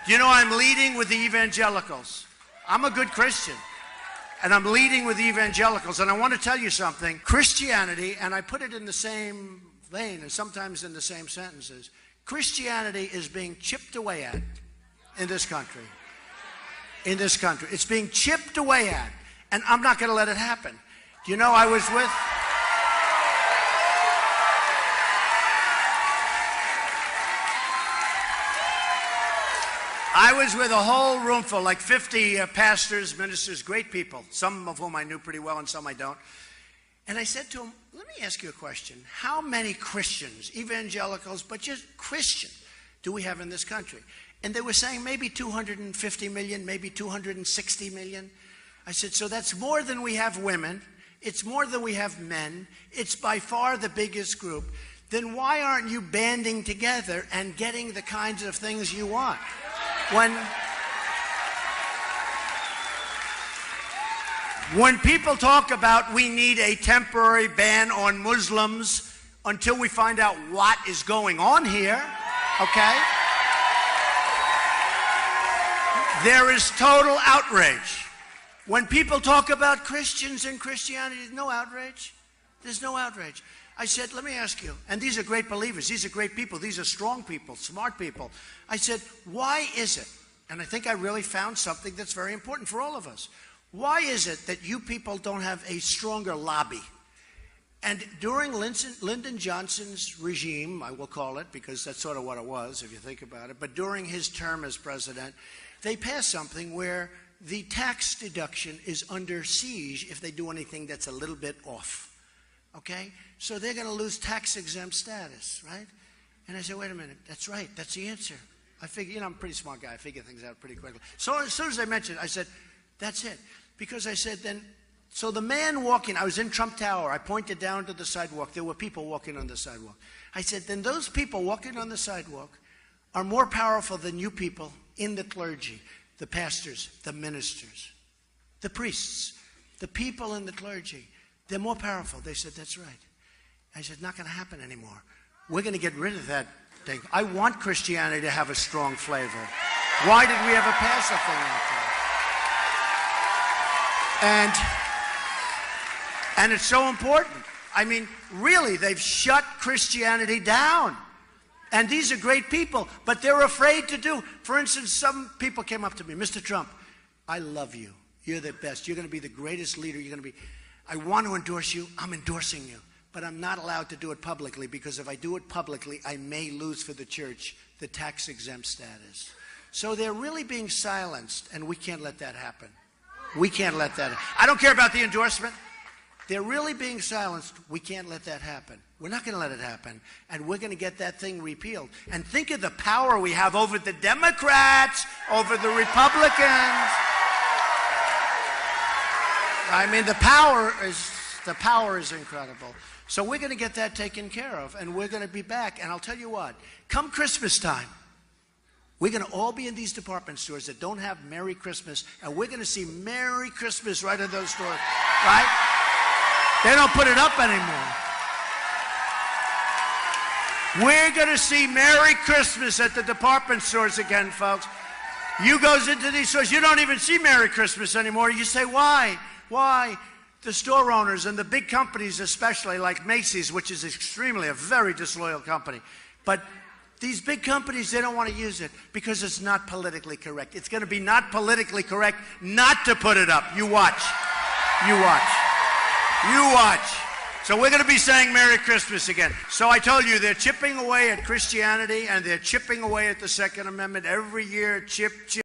You know, I'm leading with the evangelicals. I'm a good Christian, and I'm leading with the evangelicals. And I want to tell you something. Christianity, and I put it in the same vein and sometimes in the same sentences, Christianity is being chipped away at in this country. In this country. It's being chipped away at, and I'm not going to let it happen. You know, I was with a whole room full, like 50 pastors, ministers, great people, some of whom I knew pretty well and some I don't. And I said to them, let me ask you a question. How many Christians, evangelicals, but just Christians, do we have in this country? And they were saying maybe 250 million, maybe 260 million. I said, so that's more than we have women. It's more than we have men. It's by far the biggest group. Then why aren't you banding together and getting the kinds of things you want? When people talk about we need a temporary ban on Muslims until we find out what is going on here, okay? There is total outrage. When people talk about Christians and Christianity, there's no outrage. There's no outrage. I said, let me ask you, and these are great believers, these are great people, these are strong people, smart people. I said, why is it, and I think I really found something that's very important for all of us, why is it that you people don't have a stronger lobby? And during Lyndon Johnson's regime, I will call it, because that's sort of what it was, if you think about it, but during his term as president, they passed something where the tax deduction is under siege if they do anything that's a little bit off. Okay? So they're going to lose tax-exempt status, right? And I said, wait a minute, that's right, that's the answer. I figure, you know, I'm a pretty smart guy, I figure things out pretty quickly. So as soon as I mentioned it, I said, that's it. Because I said then, so the man walking, I was in Trump Tower, I pointed down to the sidewalk, there were people walking on the sidewalk. I said, then those people walking on the sidewalk are more powerful than you people in the clergy, the pastors, the ministers, the priests, the people in the clergy. They're more powerful. They said, that's right. I said, not going to happen anymore. We're going to get rid of that thing. I want Christianity to have a strong flavor. Why did we ever pass a thing like that? And it's so important. I mean, really, they've shut Christianity down. And these are great people, but they're afraid to do. For instance, some people came up to me, Mr. Trump, I love you. You're the best. You're going to be the greatest leader. You're going to be. I want to endorse you. I'm endorsing you. But I'm not allowed to do it publicly because if I do it publicly, I may lose for the church the tax-exempt status. So they're really being silenced, and we can't let that happen. We can't let that happen. I don't care about the endorsement. They're really being silenced. We can't let that happen. We're not going to let it happen. And we're going to get that thing repealed. And think of the power we have over the Democrats, over the Republicans. I mean, the power is incredible. So we're going to get that taken care of, and we're going to be back. And I'll tell you what, come Christmas time, we're going to all be in these department stores that don't have Merry Christmas, and we're going to see Merry Christmas right in those stores, right? They don't put it up anymore. We're going to see Merry Christmas at the department stores again, folks. You goes into these stores, you don't even see Merry Christmas anymore. You say, why? Why? The store owners and the big companies, especially like Macy's, which is a very disloyal company. But these big companies, they don't want to use it because it's not politically correct. It's going to be not politically correct not to put it up. You watch. You watch. You watch. So we're going to be saying Merry Christmas again. So I told you, they're chipping away at Christianity and they're chipping away at the Second Amendment every year, chip, chip.